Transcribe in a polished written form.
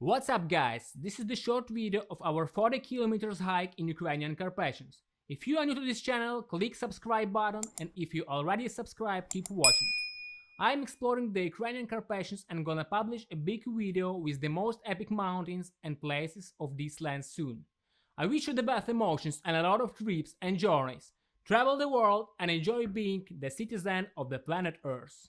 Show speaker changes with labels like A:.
A: What's up guys, this is the short video of our 40 kilometers hike in Ukrainian Carpathians. If you are new to this channel, click subscribe button, and if you already subscribed, keep watching. I'm exploring the Ukrainian Carpathians and gonna publish a big video with the most epic mountains and places of this land soon. I wish you the best emotions and a lot of trips and journeys. Travel the world and enjoy being the citizen of the planet Earth.